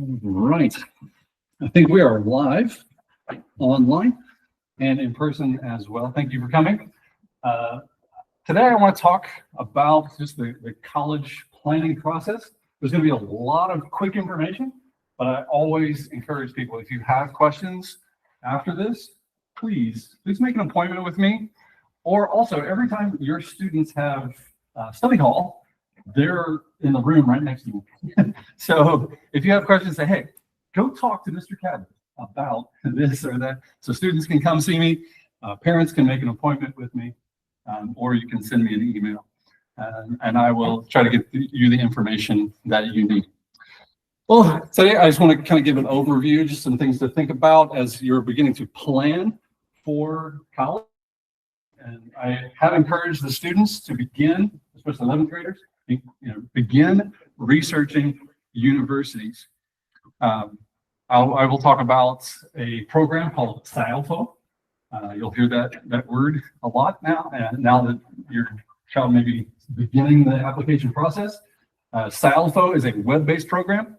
Right. I think we are live online and in person as well. Thank you for coming. Today I want to talk about just the college planning process. There's going to be a lot of quick information, but I always encourage people, if you have questions after this, please make an appointment with me. Or also, every time your students have study hall, they're in the room right next to you. So if you have questions, say, hey, go talk to Mr. Cadden about this or that. So students can come see me, parents can make an appointment with me, or you can send me an email. And I will try to get you the information that you need. Well, today I just want to kind of give an overview, just some things to think about as you're beginning to plan for college. And I have encouraged the students to begin, especially 11th graders, begin researching universities. I will talk about a program called SIALFO. You'll hear that word a lot now, and now that your child may be beginning the application process. SIALFO is a web-based program,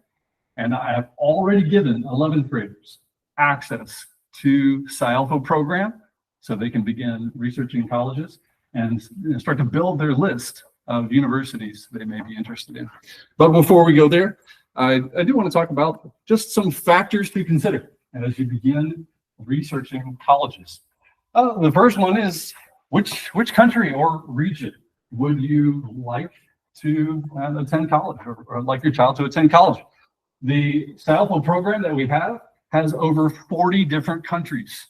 and I have already given 11th graders access to SIALFO program so they can begin researching colleges and start to build their list of universities they may be interested in. But before we go there, I do want to talk about just some factors to consider as you begin researching colleges. The first one is which country or region would you like to attend college or like your child to attend college? The SIALFO program that we have has over 40 different countries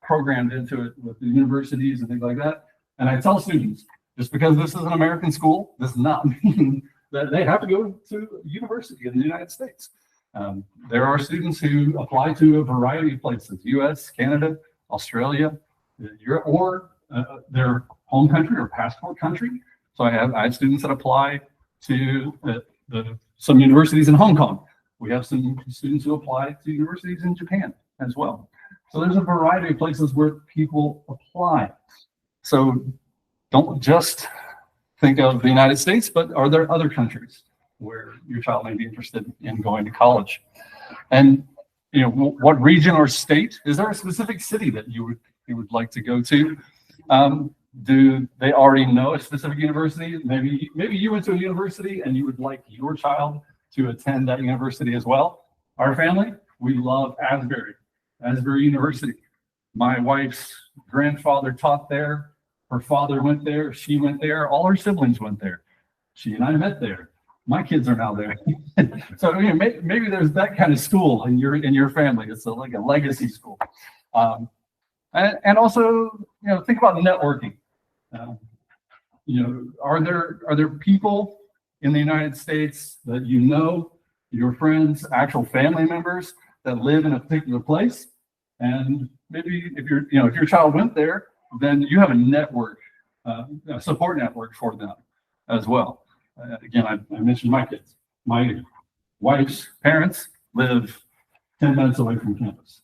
programmed into it with the universities and things like that. And I tell students, just because this is an American school does not mean that they have to go to university in the United States. There are students who apply to a variety of places, US, Canada, Australia, Europe, or their home country or passport country. So I have students that apply to some universities in Hong Kong. We have some students who apply to universities in Japan as well. So there's a variety of places where people apply. So don't just think of the United States, but are there other countries where your child may be interested in going to college? And what region or state? Is there a specific city that you would like to go to? Do they already know a specific university? Maybe you went to a university and you would like your child to attend that university as well. Our family, we love Asbury University. My wife's grandfather taught there. Her father went there. She went there. All her siblings went there. She and I met there. My kids are now there. So maybe there's that kind of school in your family. It's like a legacy school. And also, think about networking. Are there people in the United States that your friends, actual family members that live in a particular place? And maybe if your child went there, then you have a network, a support network for them as well. Again, I mentioned my kids. My wife's parents live 10 minutes away from campus.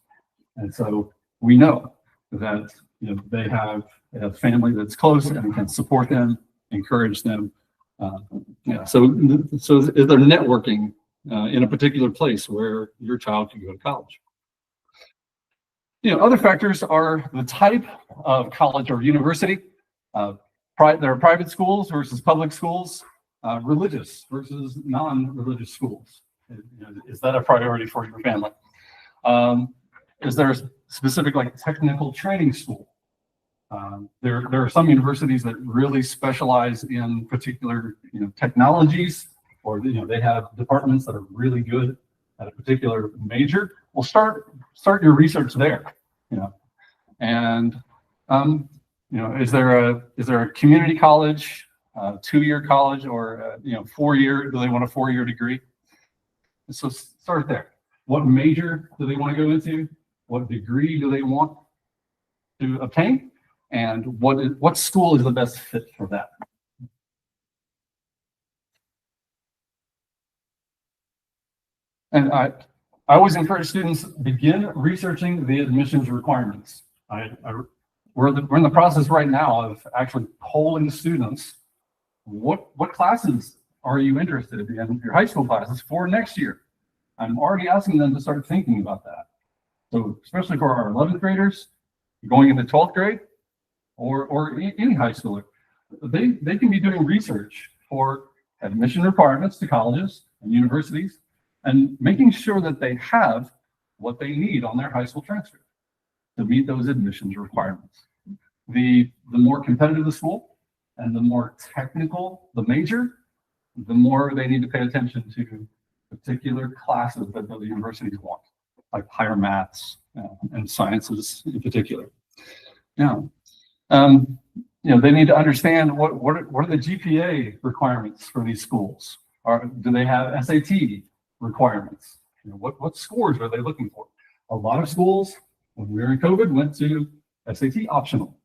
And so we know that they have a family that's close and can support them, encourage them. So is there networking in a particular place where your child can go to college? Other factors are the type of college or university. There are private schools versus public schools, religious versus non-religious schools. Is that a priority for your family? Is there a specific technical training school? There are some universities that really specialize in particular technologies, or they have departments that are really good at a particular major. Well, start your research there. And is there a community college, 2-year college, or 4-year? Do they want a 4-year degree? So start there. What major do they want to go into? What degree do they want to obtain? And what school is the best fit for that? And I always encourage students begin researching the admissions requirements. We're in the process right now of actually polling students. What classes are you interested in your high school classes for next year? I'm already asking them to start thinking about that. So especially for our 11th graders going into 12th grade or any high schooler, they can be doing research for admission requirements to colleges and universities and making sure that they have what they need on their high school transcript to meet those admissions requirements. The more competitive the school and the more technical the major, the more they need to pay attention to particular classes that the universities want, like higher maths and sciences in particular. Now, they need to understand what are the GPA requirements for these schools? Do they have SAT requirements? What scores are they looking for? A lot of schools, when we were in COVID, went to SAT optional,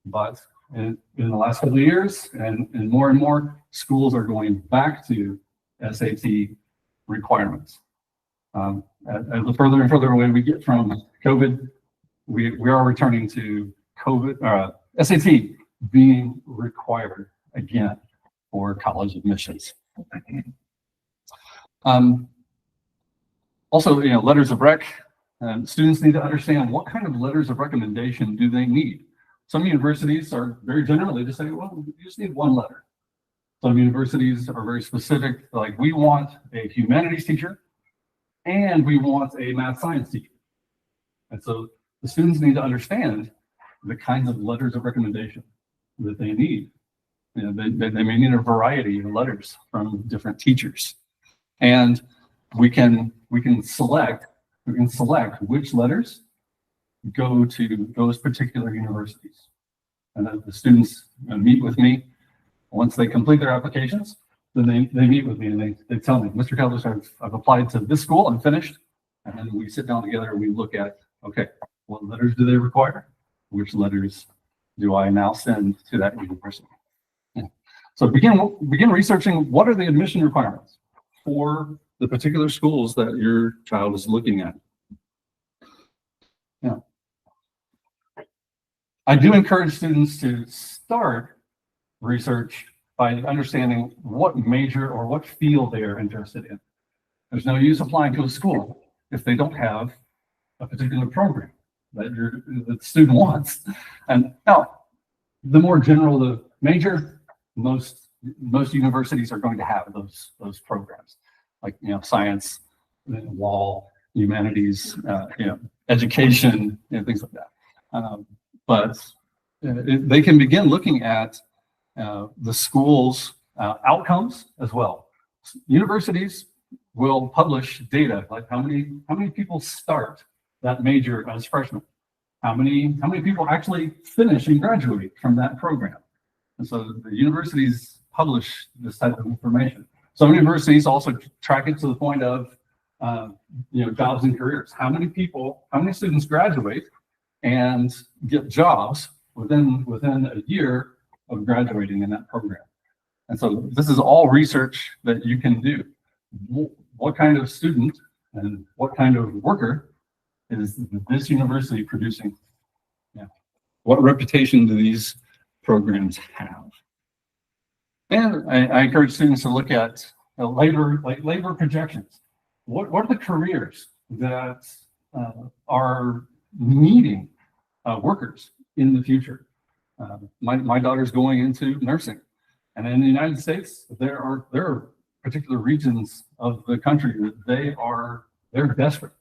but in the last couple of years, and more schools are going back to SAT requirements. As the further and further away we get from COVID, we are returning to SAT being required again for college admissions. Also, letters of rec. Students need to understand what kind of letters of recommendation do they need. Some universities are very general. They just say, well, you just need one letter. Some universities are very specific, like we want a humanities teacher and we want a math science teacher. And so the students need to understand the kinds of letters of recommendation that they need. They may need a variety of letters from different teachers. And we can select which letters go to those particular universities. And the students meet with me once they complete their applications. Then they meet with me and they tell me, Mr. Caldas, I've applied to this school, I'm finished. And then we sit down together and we look at, okay, what letters do they require? Which letters do I now send to that university? Yeah. So begin researching what are the admission requirements for the particular schools that your child is looking at. Yeah. I do encourage students to start research by understanding what major or what field they are interested in. There's no use applying to a school if they don't have a particular program that the student wants. And now, the more general the major, most universities are going to have those programs, like science, law, humanities, education, things like that. But they can begin looking at the school's outcomes as well. Universities will publish data like how many people start that major as freshmen, how many people actually finish and graduate from that program. And so the universities publish this type of information. Some universities also track it to the point of jobs and careers. How many students graduate and get jobs within a year of graduating in that program? And so this is all research that you can do. What kind of student and what kind of worker is this university producing? Yeah. What reputation do these programs have? And I encourage students to look at labor projections. What are the careers that are needing workers in the future? My daughter's going into nursing, and in the United States, there are particular regions of the country that they're desperate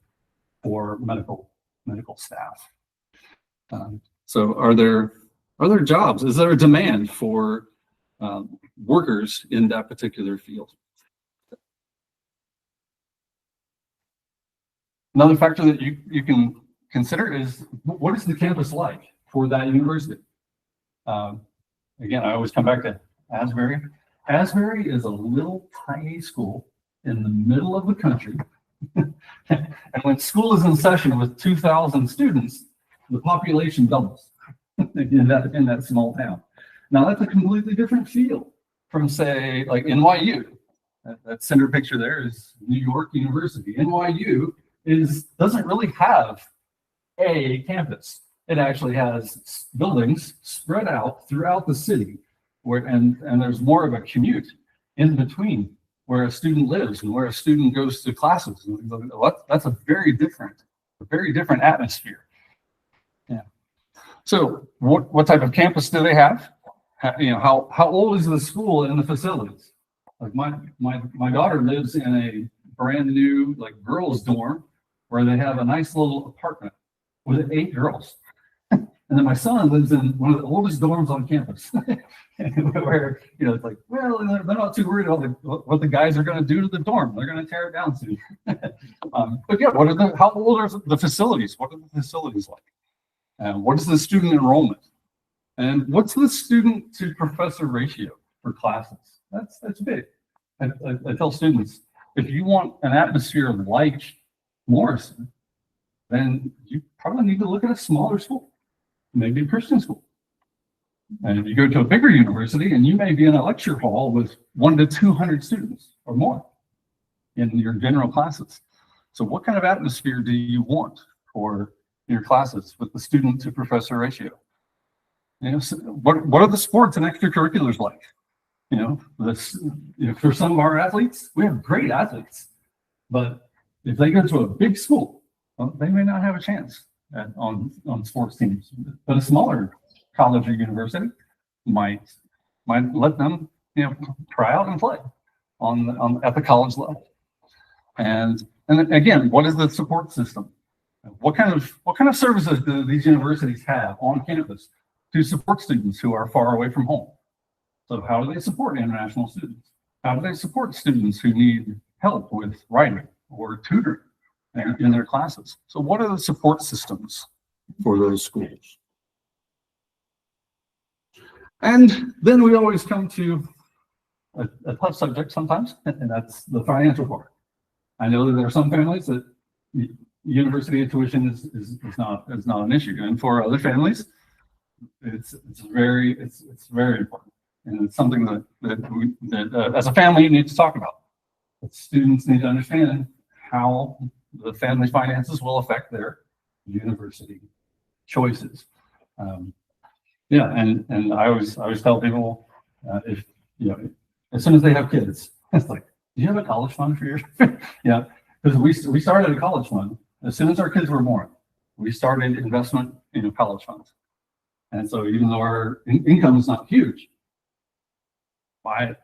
for medical staff. So are there jobs? Is there a demand for workers in that particular field? Another factor that you can consider is, what is the campus like for that university? Again, I always come back to Asbury. Asbury is a little tiny school in the middle of the country. And when school is in session with 2,000 students, the population doubles in that small town. Now that's a completely different feel from, say, like NYU. That center picture there is New York University. NYU doesn't really have a campus. It actually has buildings spread out throughout the city, and there's more of a commute in between where a student lives and where a student goes to classes. That's a very different atmosphere. Yeah. So what type of campus do they have? How old is the school and the facilities? Like my daughter lives in a brand new like girls dorm where they have a nice little apartment with 8 girls. And then my son lives in one of the oldest dorms on campus, where it's like, well, they're not too worried about what the guys are going to do to the dorm. They're going to tear it down soon. But yeah, how old are the facilities? What are the facilities like? What is the student enrollment? And what's the student to professor ratio for classes? That's big. I tell students, if you want an atmosphere like Morrison, then you probably need to look at a smaller school. Maybe a Christian school. And if you go to a bigger university and you may be in a lecture hall with 100 to 200 students or more in your general classes. So what kind of atmosphere do you want for your classes with the student to professor ratio? So what are the sports and extracurriculars like? For some of our athletes, we have great athletes, but if they go to a big school, well, they may not have a chance on sports teams. But a smaller college or university might let them try out and play at the college level. And then again, what is the support system? What kind of services do these universities have on campus to support students who are far away from home? So how do they support international students? How do they support students who need help with writing or tutoring in their classes? So what are the support systems for those schools? And then we always come to a tough subject sometimes, and that's the financial part. I know that there are some families that university tuition is not an issue, and for other families, it's very important, and it's something that as a family you need to talk about. But students need to understand how the family finances will affect their university choices. And I always tell people if as soon as they have kids, it's like, do you have a college fund for your because we started a college fund as soon as our kids were born. We started investment in college funds, and so even though our income is not huge, I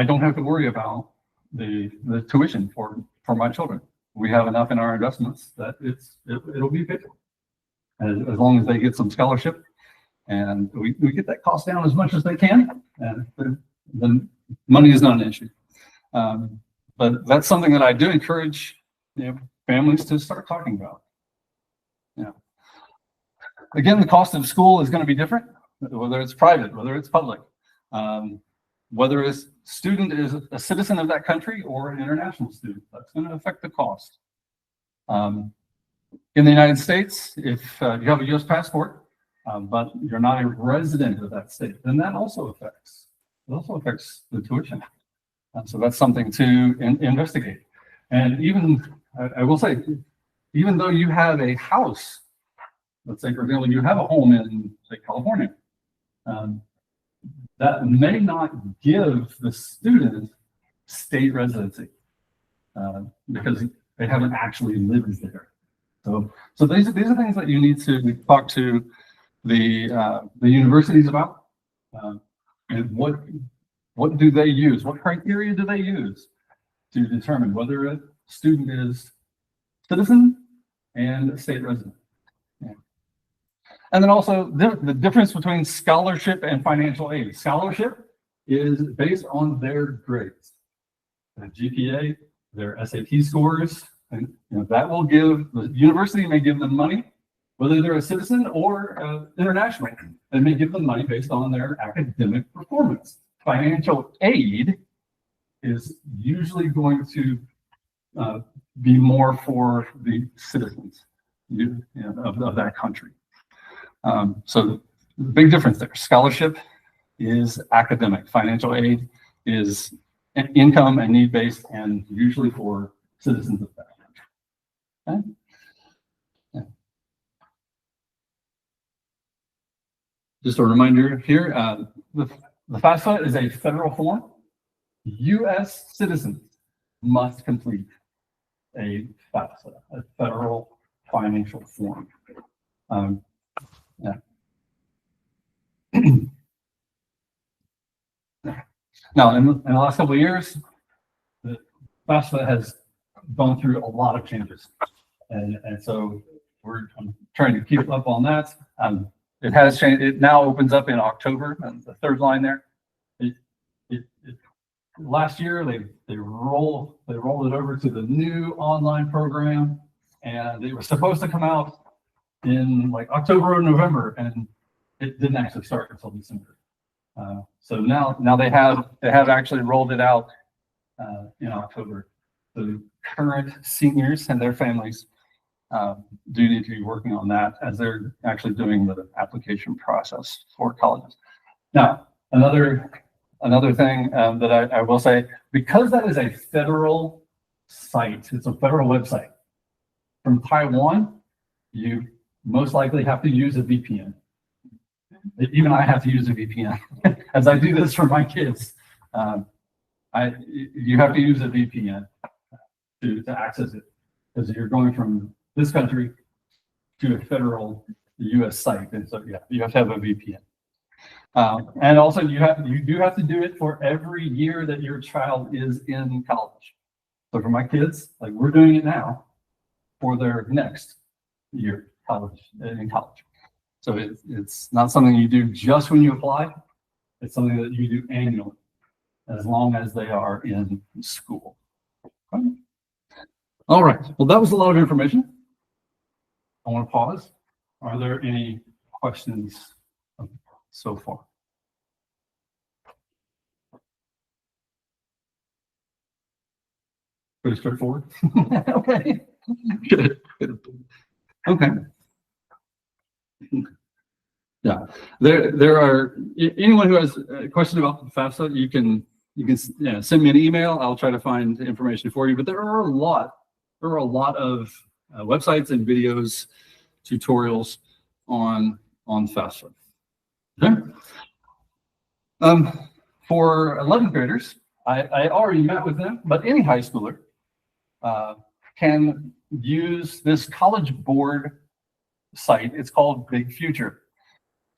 don't have to worry about the tuition for my children. We have enough in our investments that it'll be paid for, as long as they get some scholarship, and we get that cost down as much as they can, and then money is not an issue. But that's something that I do encourage families to start talking about. Again, the cost of school is going to be different, whether it's private, whether it's public, whether a student is a citizen of that country or an international student. That's going to affect the cost. In the United States, if you have a U.S. passport, but you're not a resident of that state, then that also affects the tuition. And so that's something to investigate. And even, I will say, even though you have a house, let's say, for example, you have a home in, say, California, that may not give the student state residency because they haven't actually lived there. So these are things that you need to talk to the universities about, and what do they use? What criteria do they use to determine whether a student is citizen and a state resident? And then also the difference between scholarship and financial aid. Scholarship is based on their grades, their GPA, their SAT scores, and that will give the university may give them money, whether they're a citizen or international. They may give them money based on their academic performance. Financial aid is usually going to be more for the citizens of that country. So the big difference there. Scholarship is academic. Financial aid is income and need-based, and usually for citizens of that country. Okay? Yeah. Just a reminder here, the FAFSA is a federal form. U.S. citizens must complete a FAFSA, a federal financial form. Yeah. Now, in the last couple of years, the FAFSA has gone through a lot of changes, and so I'm trying to keep up on that. It has changed. It now opens up in October, and the third line there. Last year they rolled it over to the new online program, and it was supposed to come out in like October or November, and it didn't actually start until December. So now they have actually rolled it out in October. The current seniors and their families do need to be working on that as they're actually doing the application process for colleges. Now, another thing that I will say, because that is a federal site, it's a federal website. From Taiwan, you most likely have to use a VPN. Even I have to use a VPN as I do this for my kids. You have to use a VPN to access it, because you're going from this country to a federal U.S. site, and so yeah, you have to have a VPN. And also, you do have to do it for every year that your child is in college. So for my kids, like we're doing it now for their next year in college. So it's not something you do just when you apply. It's something that you do annually, as long as they are in school. Okay. All right. Well, that was a lot of information. I want to pause. Are there any questions so far? Pretty straightforward. Okay. Good. Okay. Yeah. There are anyone who has a question about the FAFSA, you can send me an email. I'll try to find information for you. But there are a lot of websites and videos, tutorials on FAFSA. Okay. For 11th graders, I already met with them, but any high schooler can use this College Board site. It's called Big Future,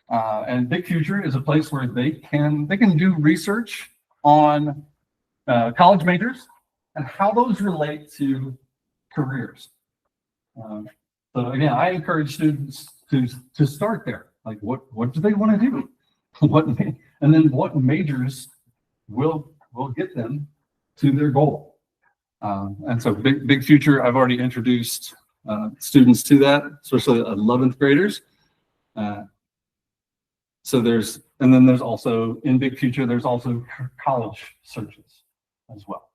and Big Future is a place where they can do research on college majors and how those relate to careers. So again, I encourage students to start there. Like, what do they want to do? And then what majors will get them to their goal. And so Big Future, I've already introduced students to that, especially 11th graders. So there's also, in Big Future, there's also college searches as well.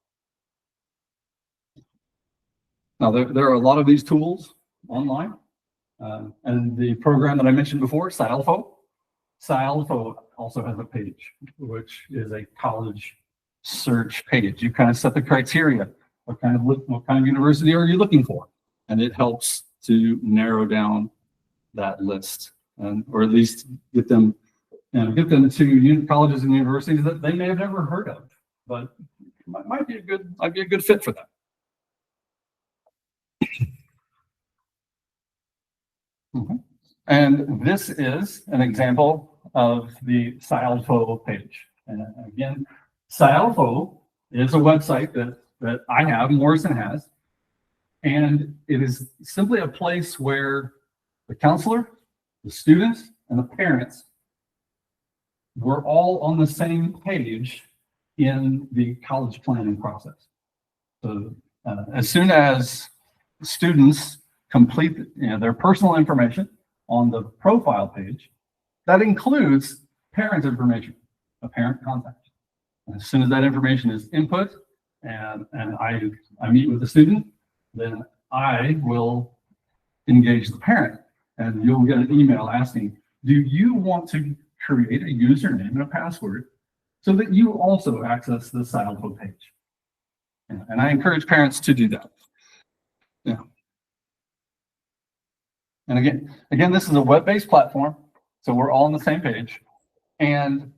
Now, there are a lot of these tools online. And the program that I mentioned before, SciAlpha also has a page, which is a college search page. You kind of set the criteria. What kind of university are you looking for? And it helps to narrow down that list, or at least get them to colleges and universities that they may have never heard of, but might be a good fit for them. Mm-hmm. And this is an example of the SciAlpha page. And again, SciAlpha is a website that I have, Morrison has, and it is simply a place where the counselor, the students, and the parents were all on the same page in the college planning process. So as soon as students complete their personal information on the profile page, that includes parent information, a parent contact. And as soon as that information is input and I meet with the student, then I will engage the parent, and you'll get an email asking, do you want to create a username and a password so that you also access the SciAlpha page? And I encourage parents to do that. Yeah. And again, this is a web-based platform, so we're all on the same page. And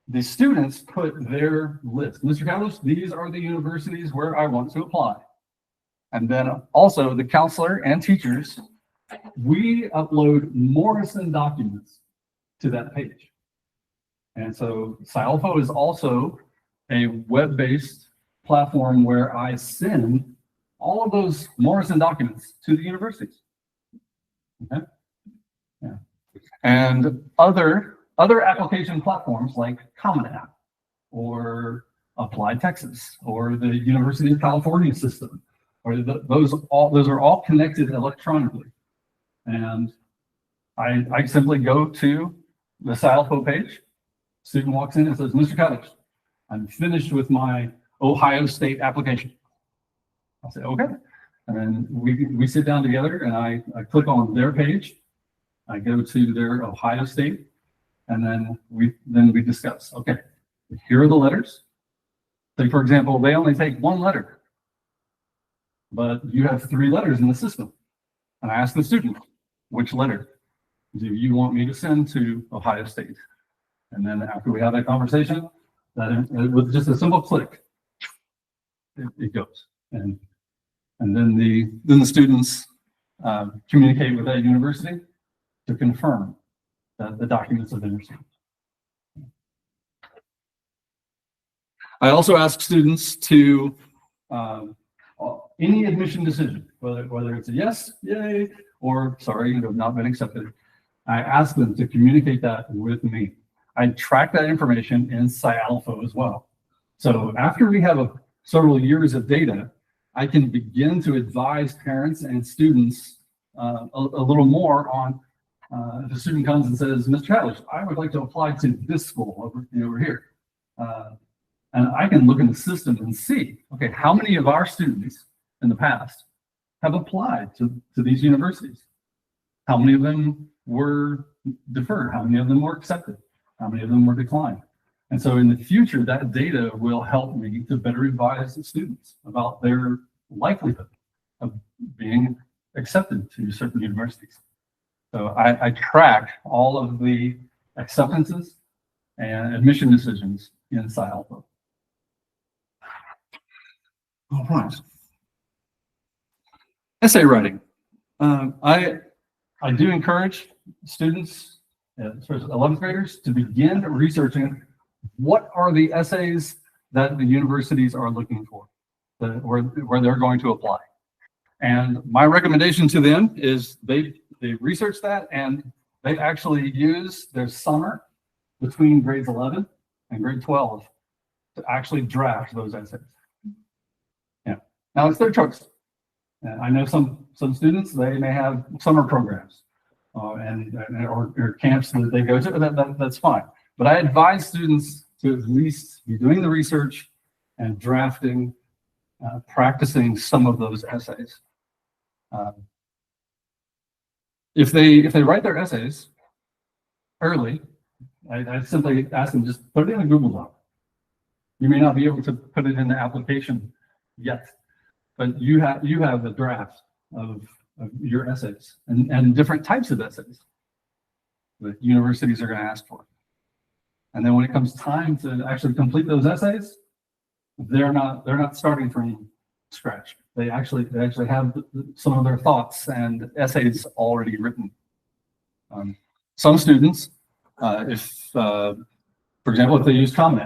the students put their list. Mr. Cowles, these are the universities where I want to apply. And then also the counselor and teachers, we upload Morrison documents to that page. And so SciAlpha is also a web-based platform where I send all of those Morrison documents to the universities. Okay? Yeah. And other application platforms like Common App or Apply Texas or the University of California system, or those are all connected electronically. And I simply go to the SciAlpha page. Student walks in and says, Mr. Cowles, I'm finished with my Ohio State application. I'll say, okay. And then we sit down together and I click on their page. I go to their Ohio State, and then we discuss, okay, here are the letters. Say, for example, they only take one letter, but you have 3 letters in the system. And I ask the student, which letter do you want me to send to Ohio State? And then after we have that conversation, with just a simple click, it goes. And then the students communicate with that university to confirm that the documents have been received. I also ask students to any admission decision, whether it's a yes, yay, or sorry, you have not been accepted. I ask them to communicate that with me. I track that information in SciAlpha as well. So after we have several years of data, I can begin to advise parents and students a little more on if a student comes and says, Mr. Cowles, I would like to apply to this school over here. And I can look in the system and see, okay, how many of our students in the past have applied to these universities? How many of them were deferred? How many of them were accepted? How many of them were declined? And so in the future, that data will help me to better advise the students about their likelihood of being accepted to certain universities. So I track all of the acceptances and admission decisions in SciAlpha. All right. Essay writing. I do encourage students, especially 11th graders, to begin researching what are the essays that the universities are looking for, where they're going to apply. And my recommendation to them is they research that, and they actually use their summer between grades 11 and grade 12 to actually draft those essays. Yeah. Now it's their choice. And I know some students, they may have summer programs or camps that they go to. That's fine. But I advise students to at least be doing the research and drafting, practicing some of those essays. If they write their essays early, I simply ask them, just put it in a Google Doc. You may not be able to put it in the application yet, but you have a draft of your essays and different types of essays that universities are going to ask for. And then when it comes time to actually complete those essays, they're not starting from scratch. They actually have some of their thoughts and essays already written. Some students, for example, if they use Common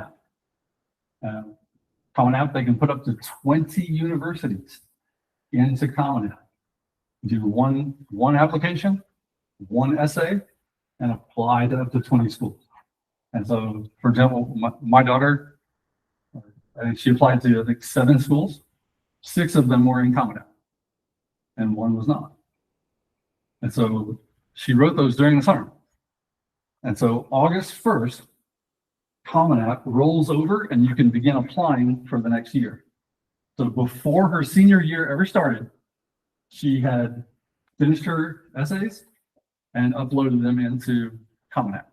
App, they can put up to 20 universities into Common App. Do one application, one essay, and apply to up to 20 schools. And so, for example, my daughter, I think she applied to, I think, 7 schools. 6 of them were in Common App, and 1 was not. And so she wrote those during the summer. And so August 1st, Common App rolls over and you can begin applying for the next year. So before her senior year ever started, she had finished her essays and uploaded them into Common App.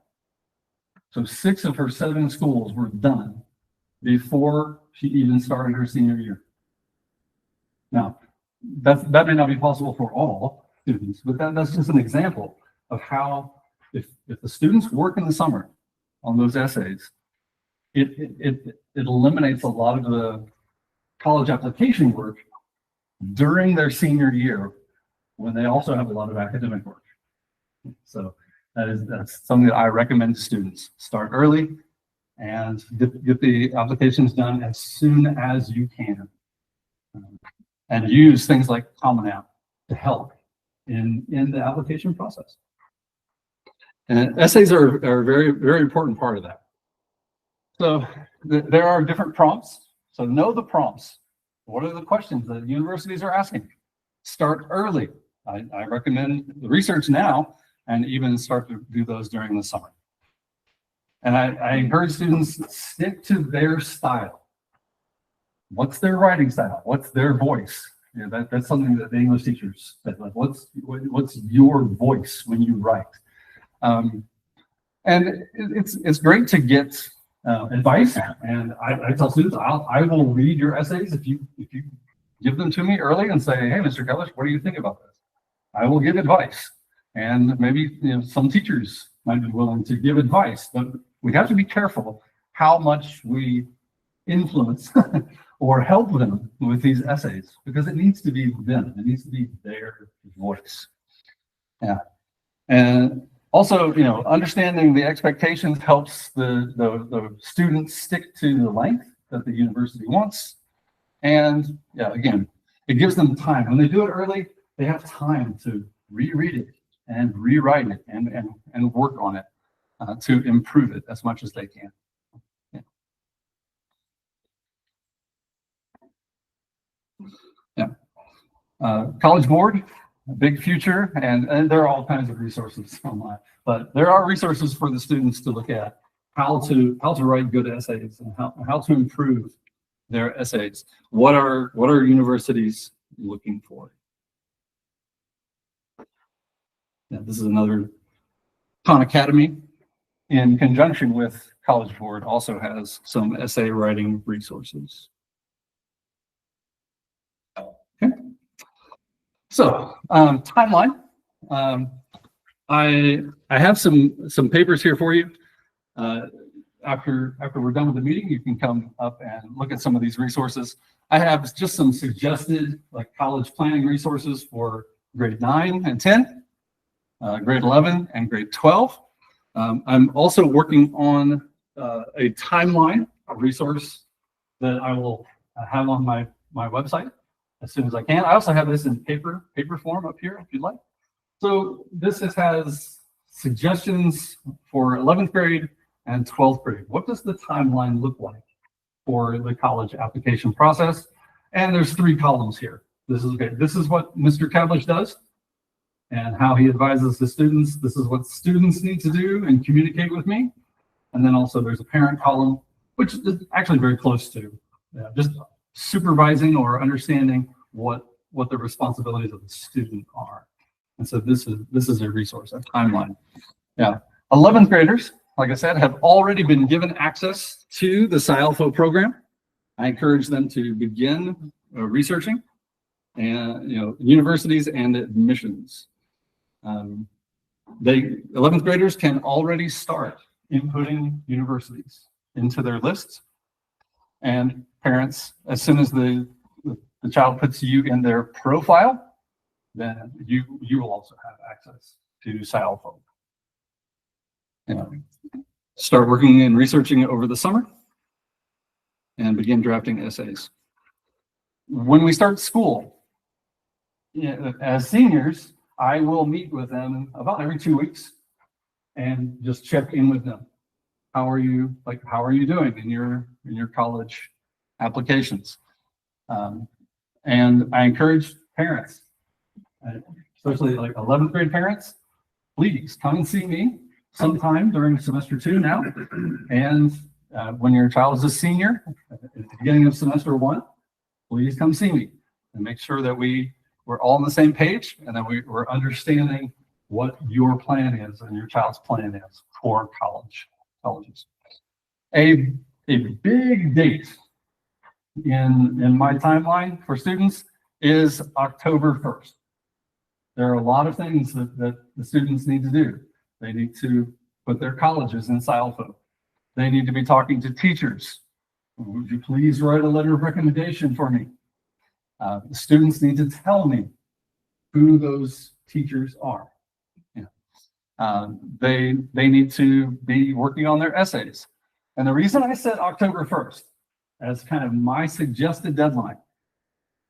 So 6 of her 7 schools were done before she even started her senior year. Now, that may not be possible for all students, but that's just an example of how if the students work in the summer on those essays, it eliminates a lot of the college application work during their senior year when they also have a lot of academic work. So that's something that I recommend to students. Start early and get the applications done as soon as you can. And use things like Common App to help in the application process. And essays are a very, very important part of that. So there are different prompts. So know the prompts. What are the questions that universities are asking? Start early. I recommend the research now and even start to do those during the summer. And I encourage students to stick to their style. What's their writing style? What's their voice? You know, that's something that the English teachers said, like, what's your voice when you write? And it's great to get advice. And I tell students, I will read your essays if you give them to me early and say, hey, Mr. Kellish, what do you think about this? I will give advice. And maybe some teachers might be willing to give advice, but we have to be careful how much we influence or help them with these essays, because it needs to be them. It needs to be their voice. Yeah. And also, understanding the expectations helps the students stick to the length that the university wants. And yeah, again, it gives them time. When they do it early, they have time to reread it and rewrite it and work on it to improve it as much as they can. College Board, a big future, and there are all kinds of resources online, but there are resources for the students to look at how to write good essays and how to improve their essays. What are universities looking for? Yeah, this is another Khan Academy, in conjunction with College Board, also has some essay writing resources. Okay. So timeline. I have some papers here for you. After we're done with the meeting, you can come up and look at some of these resources. I have just some suggested college planning resources for grade 9 and 10, grade 11 and grade 12. I'm also working on a timeline, a resource that I will have on my website as soon as I can. I also have this in paper form up here if you'd like. So this has suggestions for 11th grade and 12th grade. What does the timeline look like for the college application process? And there's 3 columns here. This is what Mr. Kellish does and how he advises the students. This is what students need to do and communicate with me. And then also there's a parent column, which is actually very close to just supervising or understanding what the responsibilities of the student are. And so this is a resource, a timeline. Yeah, 11th graders, like I said, have already been given access to the SciAlpha program. I encourage them to begin researching and universities and admissions. 11th graders can already start inputting universities into their lists, and parents, as soon as the child puts you in their profile, then you will also have access to SciAlpha. Start working and researching over the summer and begin drafting essays. When we start school, as seniors, I will meet with them about every 2 weeks and just check in with them. How are you doing in your college applications? And I encourage parents, especially 11th grade parents, please come and see me sometime during semester 2 now. And when your child is a senior at the beginning of semester 1, please come see me and make sure that we're all on the same page and that we're understanding what your plan is and your child's plan is for colleges. A big date in my timeline for students is October 1st. There are a lot of things that the students need to do. They need to put their colleges in SciAlpha. They need to be talking to teachers. Would you please write a letter of recommendation for me? The students need to tell me who those teachers are. They need to be working on their essays. And the reason I said October 1st as kind of my suggested deadline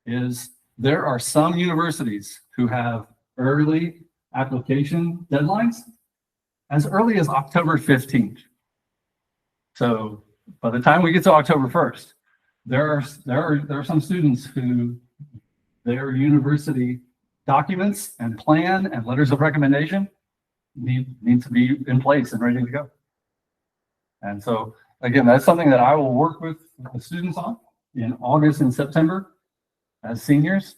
is there are some universities who have early application deadlines as early as October 15th. So by the time we get to October 1st, there are some students who their university documents and plan and letters of recommendation need to be in place and ready to go. And so again, that's something that I will work with the students on in August and September as seniors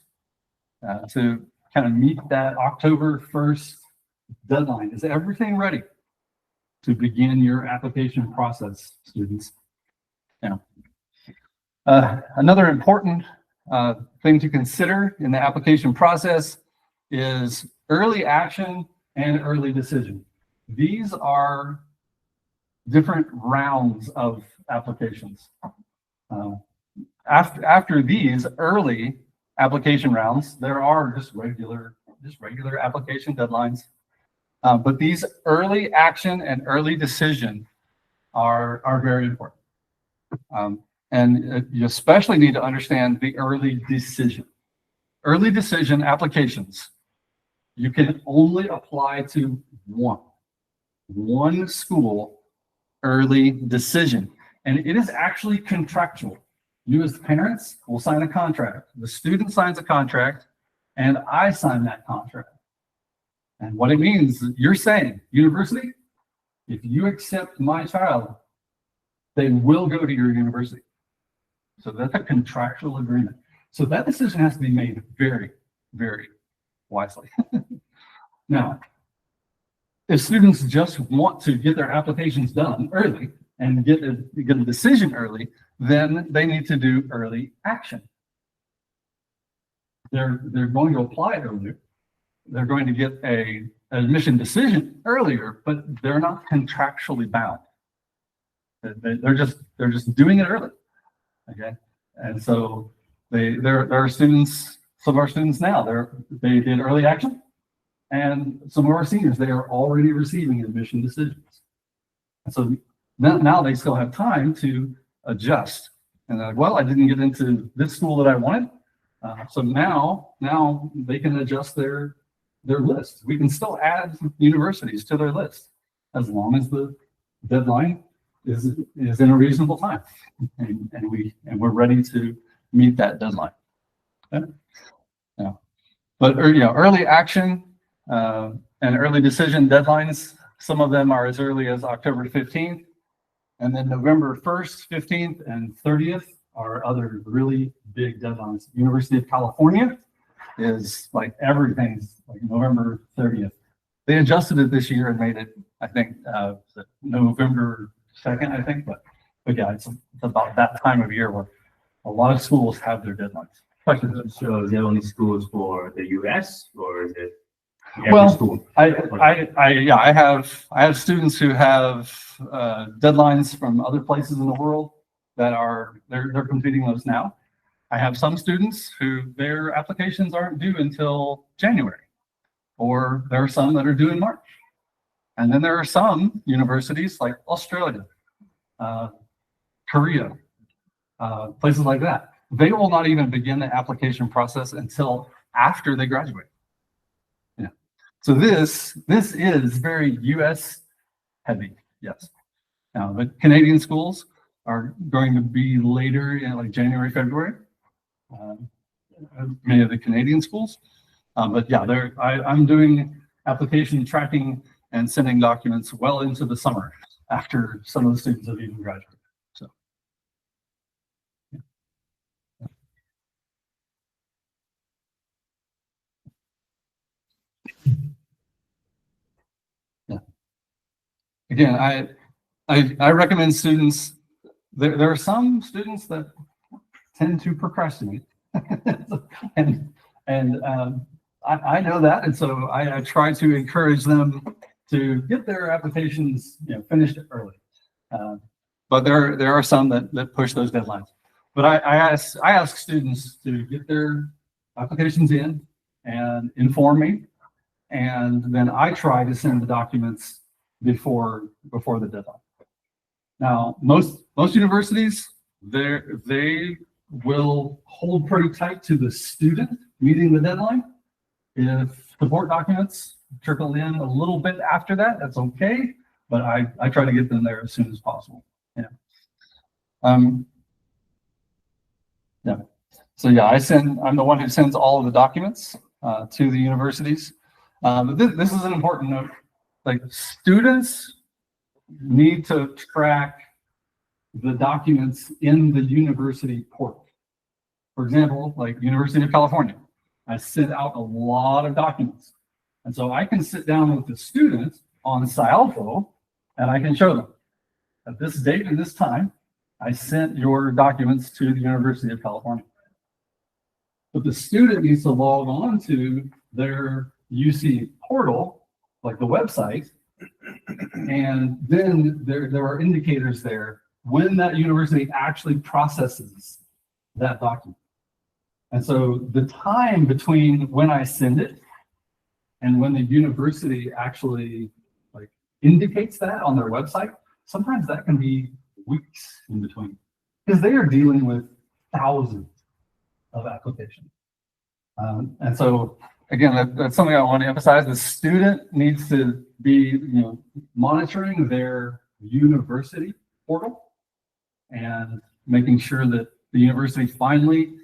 to kind of meet that October 1st deadline. Is everything ready to begin your application process, students? Another important thing to consider in the application process is early action and early decision. These are different rounds of applications. After these early application rounds, there are just regular application deadlines. But these early action and early decision are very important. And you especially need to understand the early decision. Early decision applications, you can only apply to one school early decision. And it is actually contractual. You as parents will sign a contract. The student signs a contract, and I sign that contract. And what it means, you're saying, university, if you accept my child, they will go to your university. So that's a contractual agreement. So that decision has to be made very, very wisely. Now, if students just want to get their applications done early and get a decision early, then they need to do early action. They're going to apply earlier. They're going to get an admission decision earlier, but they're not contractually bound. They're just doing it early. Okay, and so there are students, some of our students now, they did early action, and some of our seniors, they are already receiving admission decisions. And so now they still have time to adjust. And they're like, well, I didn't get into this school that I wanted, so now they can adjust their list. We can still add universities to their list as long as the deadline is in a reasonable time, and we're ready to meet that deadline. Okay? Yeah. But early action and early decision deadlines, some of them are as early as October 15th, and then November 1st, 15th, and 30th are other really big deadlines. University of California is like everything's like November 30th. They adjusted it this year and made it, I think, November 2nd, I think, but yeah, it's about that time of year where a lot of schools have their deadlines. So is it only schools for the US or is it Well, school? I have students who have deadlines from other places in the world that they're completing those now. I have some students who their applications aren't due until January, or there are some that are due in March. And then there are some universities like Australia, Korea, places like that. They will not even begin the application process until after they graduate. Yeah. So this is very US heavy, yes. Now, the Canadian schools are going to be later in like January, February. Many of the Canadian schools. But yeah, I'm doing application tracking and sending documents well into the summer after some of the students have even graduated. So, yeah. Again, I recommend students. There are some students that tend to procrastinate, and I know that, and so I try to encourage them to get their applications finished early. but there are some that push those deadlines. But I ask students to get their applications in and inform me, and then I try to send the documents before the deadline. Now, most universities, they will hold pretty tight to the student meeting the deadline. If support documents trickle in a little bit after that, that's okay, but I try to get them there as soon as possible. Yeah. Yeah. So yeah, I'm the one who sends all of the documents to the universities. But this is an important note. Like, students need to track the documents in the university portal. For example, like University of California, I sent out a lot of documents. And so I can sit down with the student on Scialfo and I can show them at this date and this time, I sent your documents to the University of California. But the student needs to log on to their UC portal, like the website, and then there are indicators there when that university actually processes that document. And so the time between when I send it and when the university actually like indicates that on their website, sometimes that can be weeks in between, because they are dealing with thousands of applications. And so again, that's something I want to emphasize. The student needs to be, monitoring their university portal and making sure that the university finally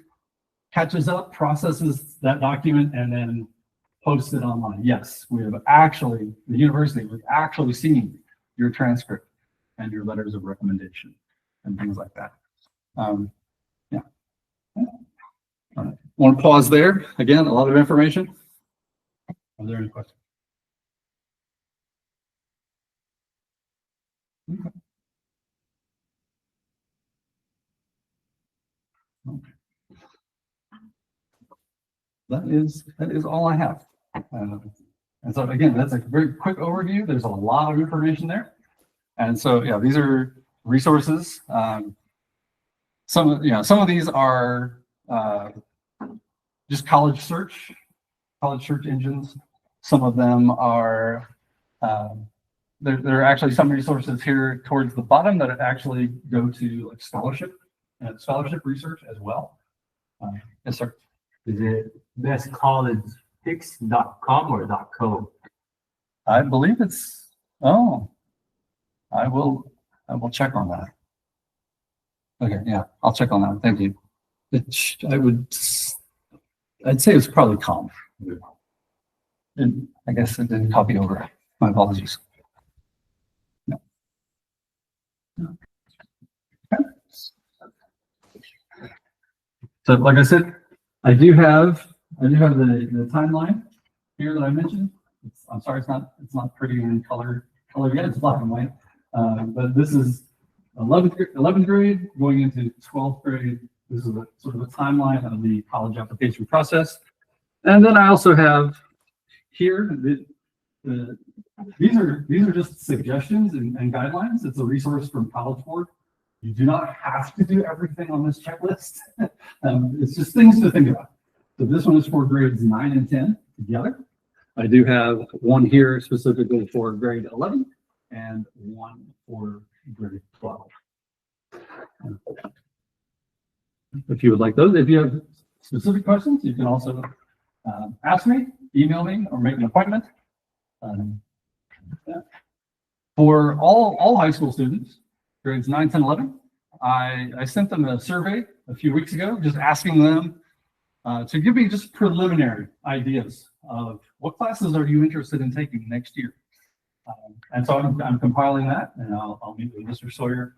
catches up, processes that document, and then posts it online. Yes, the university was actually seen your transcript and your letters of recommendation and things like that. Yeah. All right. Want to pause there. Again, a lot of information. Are there any questions? Okay. That is all I have. And so again, that's a very quick overview. There's a lot of information there. And so yeah, these are resources. Some of these are just college search engines. Some of them are there are actually some resources here towards the bottom that actually go to like scholarship research as well. Yes, sir. Is it bestcollegepicks.com or .co? I believe it's, I will check on that. Okay, yeah, I'll check on that. Thank you. I'd say it's probably com. And I guess it didn't copy over. My apologies. No. Okay. So like I said, I do have the timeline here that I mentioned. I'm sorry, it's not pretty in color yet. It's black and white. But this is 11th grade going into 12th grade. This is sort of a timeline of the college application process. And then I also have here these are just suggestions and guidelines. It's a resource from College Board. You do not have to do everything on this checklist. It's just things to think about. So this one is for grades 9 and 10 together. I do have one here specifically for grade 11 and one for grade 12. If you would like those, if you have specific questions, you can also ask me, email me, or make an appointment. Yeah. For all high school students, grades 9, 10, 11, I sent them a survey a few weeks ago, just asking them to give me just preliminary ideas of what classes are you interested in taking next year. And so I'm compiling that, and I'll meet with Mr. Sawyer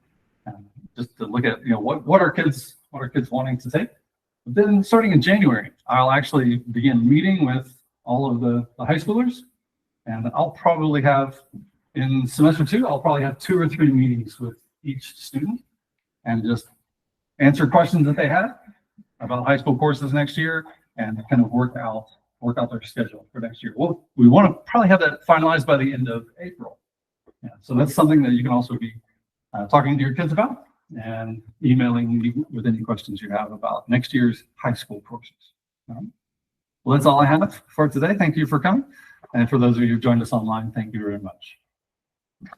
just to look at what are kids wanting to take. But then starting in January, I'll actually begin meeting with all of the high schoolers, and I'll probably have in semester 2, I'll probably have 2 or 3 meetings with each student and just answer questions that they have about high school courses next year and kind of work out their schedule for next year. Well, we want to probably have that finalized by the end of April. Yeah, so that's something that you can also be talking to your kids about, and emailing me with any questions you have about next year's high school courses. All right. Well, that's all I have for today. Thank you for coming. And for those of you who joined us online, thank you very much.